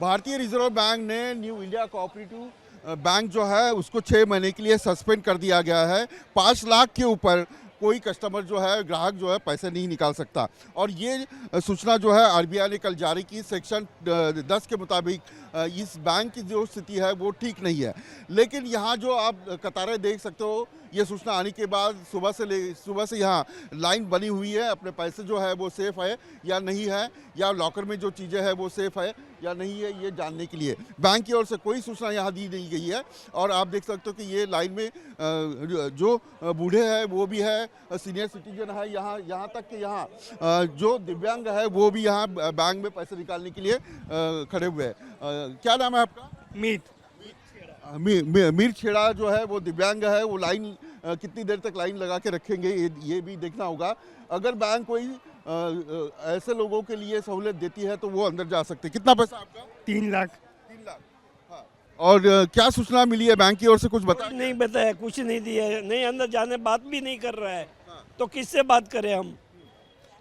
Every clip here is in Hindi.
भारतीय रिजर्व बैंक ने न्यू इंडिया कोऑपरेटिव बैंक जो है उसको 6 महीने के लिए सस्पेंड कर दिया गया है। 5 लाख के ऊपर कोई कस्टमर जो है, ग्राहक जो है, पैसे नहीं निकाल सकता। और ये सूचना जो है आरबीआई ने कल जारी की। सेक्शन 10 के मुताबिक इस बैंक की जो स्थिति है वो ठीक नहीं है। लेकिन यहाँ जो आप कतारें देख सकते हो, ये सूचना आने के बाद सुबह से यहाँ लाइन बनी हुई है। अपने पैसे जो है वो सेफ़ है या नहीं है, या लॉकर में जो चीज़ें हैं वो सेफ़ है या नहीं है, ये जानने के लिए बैंक की ओर से कोई सूचना यहाँ दी नहीं गई है। और आप देख सकते हो कि ये लाइन में जो बूढ़े हैं वो भी है, सीनियर सिटीजन है, यहाँ तक कि यहाँ जो दिव्यांग है वो भी यहाँ बैंक में पैसे निकालने के लिए खड़े हुए हैं। क्या नाम है आपका? मीर छेड़ा जो है वो दिव्यांग है। वो लाइन कितनी देर तक लाइन लगा के रखेंगे ये भी देखना होगा। अगर बैंक कोई ऐसे लोगों के लिए सहूलियत देती है तो वो अंदर जा सकते हैं। कितना पैसा आपका? 3 लाख। 3 लाख। हाँ। और क्या सूचना मिली है बैंक की ओर से? कुछ बताया? नहीं बताया, कुछ नहीं दिया है, नहीं अंदर जाने बात भी नहीं कर रहा है। तो किससे बात करें हम?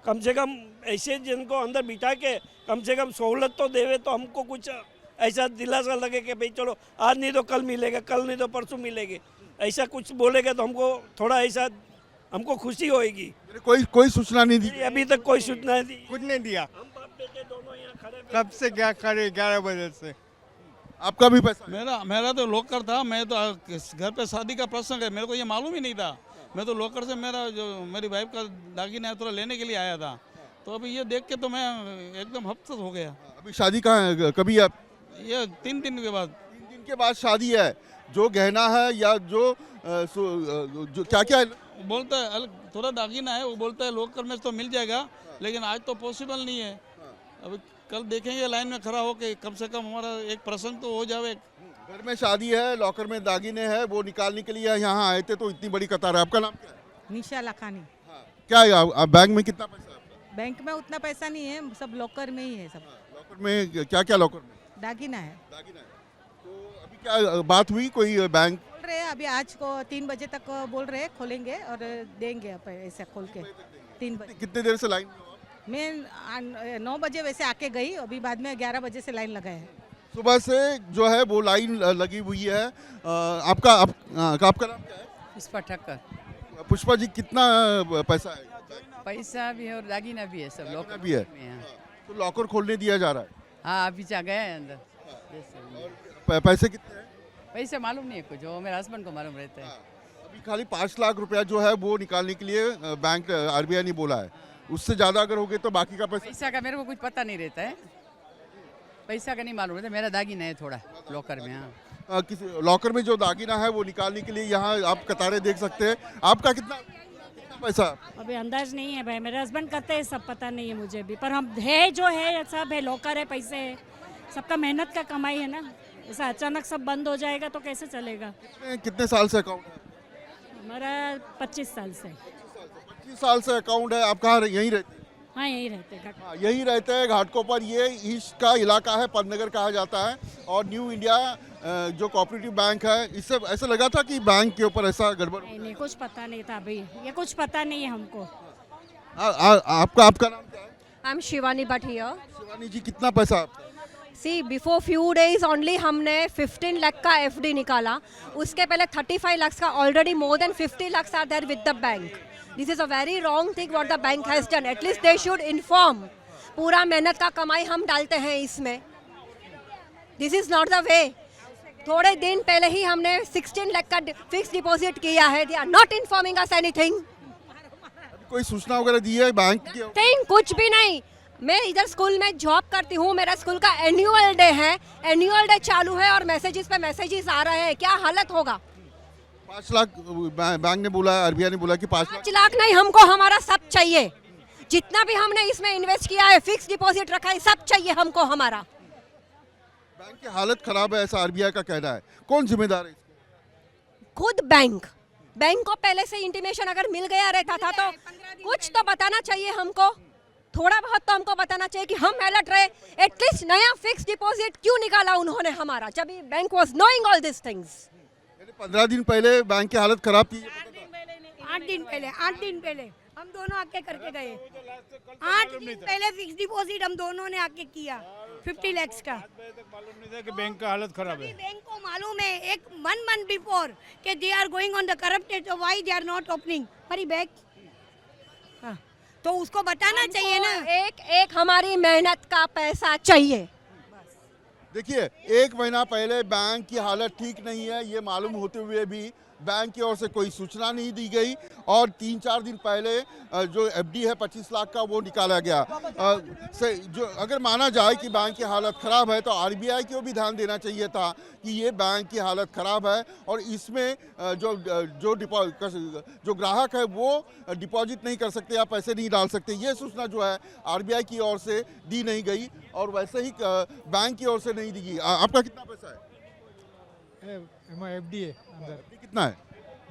कम से कम ऐसे जिनको अंदर बिठा के कम से कम सहूलत तो देवे, तो हमको कुछ ऐसा दिलासा लगे कि भाई चलो आज नहीं तो कल मिलेगा, कल नहीं तो परसों मिलेंगे। ऐसा कुछ बोलेगा तो हमको थोड़ा ऐसा हमको खुशी होएगी। कोई सूचना नहीं दी? अभी तक कोई सूचना नहीं दी, कुछ नहीं दिया। हम बाप बेटे दोनों यहाँ खड़े। कब से क्या करे? 11 बजे से। आपका भी पैसा? मेरा तो लॉकर था। मैं तो घर पे शादी का प्रसंग है, मेरे को ये मालूम ही नहीं था। मैं तो लॉकर से मेरी वाइफ का दागिना है थोड़ा लेने के लिए आया था। तो अभी ये देख के तो मैं एकदम हफ्ता हो गया। अभी शादी कहाँ है? कभी आप? ये 3 दिन के बाद। 3 दिन के बाद शादी है। जो गहना है या जो क्या क्या बोलता है थोड़ा दागिना है, वो बोलता है लॉकर में तो मिल जाएगा, लेकिन आज तो पॉसिबल नहीं है। अभी कल देखेंगे लाइन में खड़ा होके, कम से कम हमारा एक प्रसंग तो हो जाए। घर में शादी है, लॉकर में दागिने हैं, वो निकालने के लिए यहाँ आए थे तो इतनी बड़ी कतार है। आपका नाम क्या है? निशा लखानी। क्या है आप बैंक में कितना पैसा है आपका? बैंक में उतना पैसा नहीं है, सब लॉकर में ही है। सब लॉकर में क्या क्या? लॉकर में दागिना है। दागिना है। तो अभी क्या बात हुई? कोई बैंक बोल रहे हैं अभी आज को 3 बजे तक बोल रहे हैं खोलेंगे और देंगे ऐसे खोल के 3 बजे। कितने देर से लाइन में हो आप? मैं 9 बजे वैसे आके गई, अभी बाद में 11 बजे से लाइन लगाए है। सुबह से जो है वो लाइन लगी हुई है। आपका नाम क्या है? पुष्पा ठक्कर। पुष्पा जी, कितना पैसा है? पैसा भी है और दागिना भी है, सब लॉकर भी है। तो लॉकर खोलने दिया जा रहा है? हाँ, अभी जा गए हैं अंदर। पैसे कितने हैं? पैसे मालूम नहीं है कुछ, वो मेरे हस्बैंड को मालूम रहता है। अभी खाली 5 लाख रुपया जो है वो निकालने के लिए बैंक आरबीआई ने बोला है। उससे ज्यादा अगर हो गए तो बाकी का पैसा का मेरे को कुछ पता नहीं रहता है, पैसा का नहीं मालूम रहता। मेरा दागिना है थोड़ा लॉकर में। हाँ, किसी लॉकर में जो दागिना है वो निकालने के लिए यहाँ आप कतारें देख सकते हैं। आपका कितना पैसा? अभी अंदाज नहीं है भाई, मेरे हस्बैंड करते हैं, सब पता नहीं है मुझे भी। पर हम है जो है सब है, लॉकर है, पैसे है, सबका मेहनत का कमाई है ना। ऐसा अचानक सब बंद हो जाएगा तो कैसे चलेगा? कितने साल से अकाउंट है? हमारा 25 साल से। 25 साल से अकाउंट है। आप कहाँ यहीं रहते हैं? हाँ, यहीं रहते हैं। हाँ, यहीं रहते हैं घाटकों पर। ये ईस्ट का इलाका है, पदनगर कहा जाता है। और न्यू इंडिया जो कोऑपरेटिव बैंक है, इससे ऐसा लगा था कि बैंक के ऊपर ऐसा गड़बड़? नहीं, कुछ पता नहीं था अभी, ये कुछ पता नहीं है हमको। आपका नाम क्या है? I am Shivani Bhat here. Shivani ji, कितना पैसा आपका? See before few days only हमने 15 लाख का एफडी निकाला। उसके पहले 35 लाख का already more than 50 lakh are there with the bank. This is a very wrong thing what the bank has done. At least they should inform. पूरा मेहनत का कमाई हम डालते हैं इसमें। This is not the way. थोड़े दिन पहले ही हमने 16 लाख का फिक्स डिपॉजिट किया है। They are not informing us anything. कोई सूचना वगैरह दी है बैंक की? थिंग कुछ भी नहीं। मैं इधर स्कूल में जॉब करती हूँ, मेरा स्कूल का एनुअल डे है, एनुअल डे चालू है और मैसेजेस पे मैसेजेस आ रहे हैं। क्या हालत होगा? 5 लाख बैंक ने बोला, आरबीआई ने बोला कि 5 लाख नहीं, हमको हमारा सब चाहिए। जितना भी हमने इसमें इन्वेस्ट किया है, फिक्स डिपॉजिट रखा है, सब चाहिए हमको हमारा। बैंक की हालत खराब है ऐसा आरबीआई का कहना है। कौन जिम्मेदार है? खुद बैंक को पहले से इंटीमेशन अगर मिल गया रहता था तो कुछ तो बताना चाहिए हमको। थोड़ा बहुत तो हमको बताना चाहिए कि हम अलर्ट रहे। एटलीस्ट नया फिक्स डिपॉजिट क्यों निकाला उन्होंने हमारा, जब bank was knowing all this things. 15 दिन पहले बैंक की हालत खराब थी। 8 दिन पहले हम दोनों आके करके गए 8 दिन पहले फिक्स डिपॉजिट हम दोनों ने आके किया 50 लाख का। मालूम नहीं था कि बैंक का हालत खराब है। बैंक को मालूम है एक 1 month बिफोर कि they are going on the corrupted, तो why they are not opening हमारी बैंक। हाँ, तो उसको बताना चाहिए ना। एक हमारी मेहनत का पैसा चाहिए। देखिए, 1 महीना पहले बैंक की हालत ठीक नहीं है, ये मालूम होते हुए भी बैंक की ओर से कोई सूचना नहीं दी गई और 3-4 दिन पहले जो एफडी है 25 लाख का वो निकाला गया। जो अगर माना जाए कि बैंक की हालत ख़राब है तो आरबीआई को भी ध्यान देना चाहिए था कि ये बैंक की हालत ख़राब है और इसमें जो ग्राहक है वो डिपॉजिट नहीं कर सकते या पैसे नहीं डाल सकते, ये सूचना जो है आरबीआई की ओर से दी नहीं गई और वैसे ही बैंक की ओर से नहीं दी गई। आपका कितना पैसा है? एफडी है अंदर। कितना है?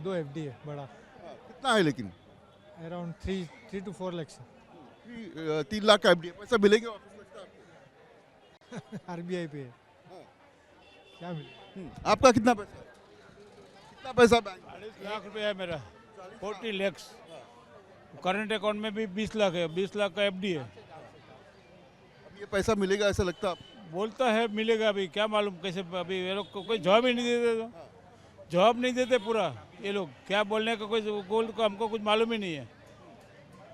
2 एफडी है बड़ा। कितना है लेकिन? अराउंड 3 to 4 lakhs 3 लाख का एफडी है। पैसा मिलेगा वापस लगता है आपको? आरबीआई पे है। क्या मिले? आपका कितना पैसा है? कितना पैसा बैंक? 40 लाख रुपया है मेरा। 40 lakhs। करंट अकाउंट में भी 20 लाख है। 20 लाख का एफडी है। अब ये पैसा मिलेगा ऐसा लगता है आपको? बोलता है मिलेगा, अभी क्या मालूम कैसे। अभी ये लोग को कोई जवाब ही नहीं देते, तो जवाब नहीं देते पूरा। ये लोग क्या बोलने का कोई गोल को हमको कुछ मालूम ही नहीं है।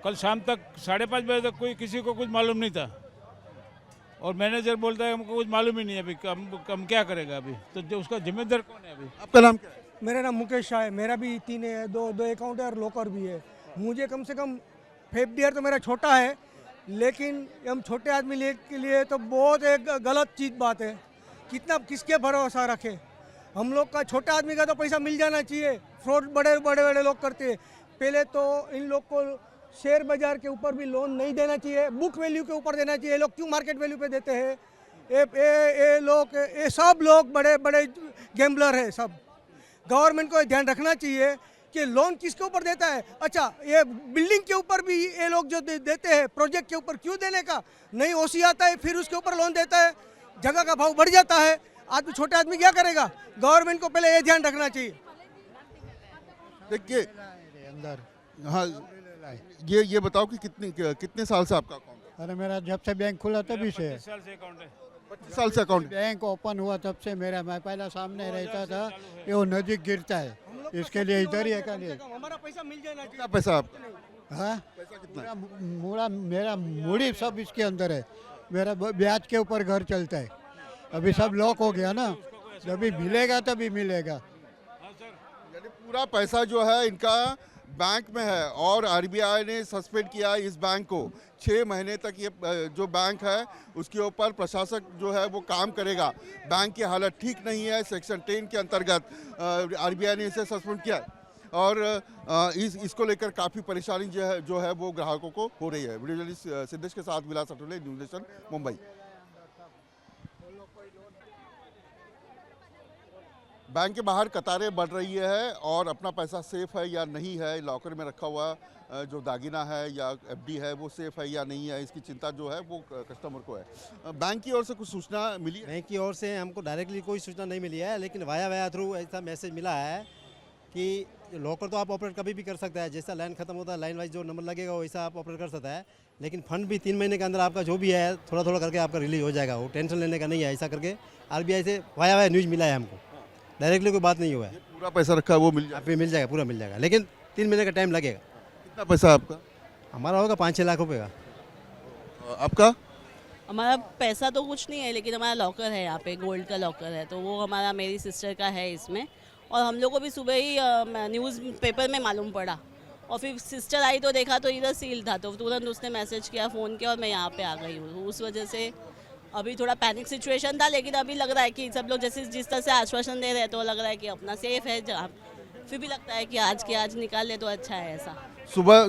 कल शाम तक 5:30 बजे तक कोई किसी को कुछ मालूम नहीं था और मैनेजर बोलता है हमको कुछ मालूम ही नहीं है। अभी हम क्या करेगा अभी? तो जो उसका जिम्मेदार कौन है अभी? आपका नाम क्या है? मेरा नाम मुकेश शाह है। मेरा भी 3 है, दो अकाउंट है और लॉकर भी है। मुझे कम से कम एफडीआर तो मेरा छोटा है, लेकिन हम छोटे आदमी के लिए तो बहुत एक गलत चीज़ बात है। किसके भरोसा रखे? हम लोग का छोटा आदमी का तो पैसा मिल जाना चाहिए। फ्रॉड बड़े लोग करते हैं। पहले तो इन लोग को शेयर बाजार के ऊपर भी लोन नहीं देना चाहिए, बुक वैल्यू के ऊपर देना चाहिए। लोग क्यों मार्केट वैल्यू पे देते हैं? ये सब लोग बड़े गैम्बलर है सब। गवर्नमेंट को ध्यान रखना चाहिए कि लोन किसके ऊपर देता है। अच्छा, ये बिल्डिंग के ऊपर भी ये लोग जो देते हैं, प्रोजेक्ट के ऊपर क्यों देने का? नहीं ओसी आता है फिर उसके ऊपर लोन देता है, जगह का भाव बढ़ जाता है। आदमी छोटे आदमी क्या करेगा? गवर्नमेंट को पहले ये ध्यान रखना चाहिए। देखिए अंदर। हाँ, ये बताओ कि कितने साल से आपका अकाउंट है? अरे मेरा जब से बैंक खुला तभी से 25 साल से अकाउंट है। बैंक ओपन हुआ तब से मेरा। मैं पहला सामने रहता था, ये वो नजदीक गिरता है, इसके लिए इधर ही है। हमारा पैसा मिल जाना चाहिए। कितना पैसा आपका? हाँ, पैसा कितना है? मेरा मूड़ी सब इसके अंदर है। मेरा ब्याज के ऊपर घर चलता है। अभी सब लॉक हो गया ना, जब मिलेगा तभी मिलेगा। यानी पूरा पैसा जो है इनका बैंक में है और आरबीआई ने सस्पेंड किया इस बैंक को। 6 महीने तक ये जो बैंक है उसके ऊपर प्रशासक जो है वो काम करेगा। बैंक की हालत ठीक नहीं है। सेक्शन 10 के अंतर्गत आरबीआई ने इसे सस्पेंड किया और इसको लेकर काफ़ी परेशानी जो है वो ग्राहकों को हो रही है। वीडियो जर्नलिस्ट सिद्धेश के साथ विलास अटोले, न्यूज़ नेशन, मुंबई। बैंक के बाहर कतारें बढ़ रही है और अपना पैसा सेफ है या नहीं है, लॉकर में रखा हुआ जो दागिना है या एफडी है वो सेफ है या नहीं है, इसकी चिंता जो है वो कस्टमर को है। बैंक की ओर से कुछ सूचना मिली है? बैंक की ओर से हमको डायरेक्टली कोई सूचना नहीं मिली है, लेकिन वाया थ्रू ऐसा मैसेज मिला है कि लॉकर तो आप ऑपरेट कभी भी कर सकता है। जैसा लाइन खत्म होता है, लाइन वाइज जो नंबर लगेगा वैसा आप ऑपरेट कर सकता है, लेकिन फंड भी 3 महीने के अंदर आपका जो भी है थोड़ा करके आपका रिलीज हो जाएगा। वो टेंशन लेने का नहीं है। ऐसा करके आरबीआई से वाया न्यूज़ मिला है हमको, डायरेक्टली कोई बात नहीं हुआ है। पूरा पैसा रखा है वो मिल जाएगा, पूरा मिल जाएगा, लेकिन 3 महीने का टाइम लगेगा। कितना पैसा आपका? हमारा होगा 5-6 लाख रुपये का। आपका? हमारा पैसा तो कुछ नहीं है, लेकिन हमारा लॉकर है यहाँ पे, गोल्ड का लॉकर है, तो वो हमारा मेरी सिस्टर का है इसमें। और हम लोग को भी सुबह ही न्यूज़ पेपर में मालूम पड़ा और फिर सिस्टर आई तो देखा तो इधर सील था, तो तुरंत उसने मैसेज किया, फ़ोन किया और मैं यहाँ पे आ गई हूँ। उस वजह से अभी थोड़ा पैनिक सिचुएशन था, लेकिन अभी लग रहा है कि सब लोग जिस तरह से आश्वासन दे रहे हैं तो लग रहा है कि अपना सेफ है। जहाँ फिर भी लगता है कि आज निकाल ले तो अच्छा है। ऐसा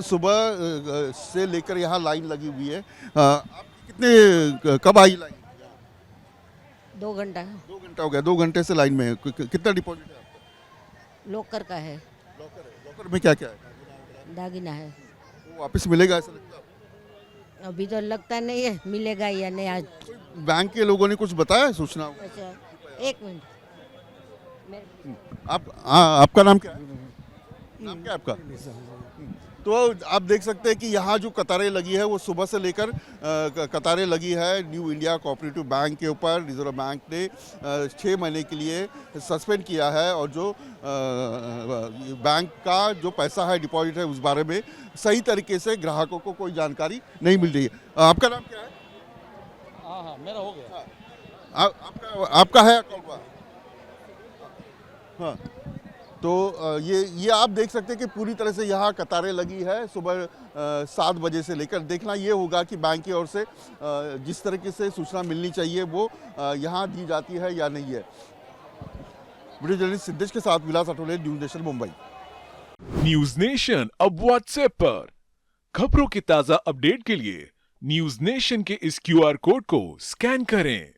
सुबह से लेकर यहाँ लाइन लगी हुई है। कितने कब आई लाइन? 2 घंटा। 2 घंटा हो गया। 2 घंटे से लाइन में है। कितना डिपॉजिट है आपका? लॉकर का है। लॉकर में क्या क्या है? दागिना है। वो वापस मिलेगा ऐसा लगता है? अभी तो लगता नहीं है मिलेगा या नहीं। आज बैंक के लोगों ने कुछ बताया सूचना? अच्छा, 1 मिनट। आपका नाम क्या है? नाम क्या है आपका? तो आप देख सकते हैं कि यहाँ जो कतारें लगी है वो सुबह से लेकर कतारें लगी है न्यू इंडिया कोऑपरेटिव बैंक के ऊपर। रिजर्व बैंक ने 6 महीने के लिए सस्पेंड किया है और जो बैंक का जो पैसा है डिपॉजिट है उस बारे में सही तरीके से ग्राहकों को कोई जानकारी नहीं मिल रही है। आपका नाम क्या है? हाँ मेरा हो गया। आपका है अकाउंट? हाँ, तो ये आप देख सकते हैं कि पूरी तरह से यहाँ कतारें लगी है सुबह 7 बजे से लेकर। देखना ये होगा कि बैंक की ओर से जिस तरीके से सूचना मिलनी चाहिए वो यहाँ दी जाती है या नहीं है। वीडियो जर्नलिस्ट सिद्धेश के साथ Vilas Athole, News Nation Mumbai. News Nation अब व्हाट्सएप पर खबरों के ताजा अपडेट के लिए न्यूज नेशन के इस QR कोड को स्कैन करें।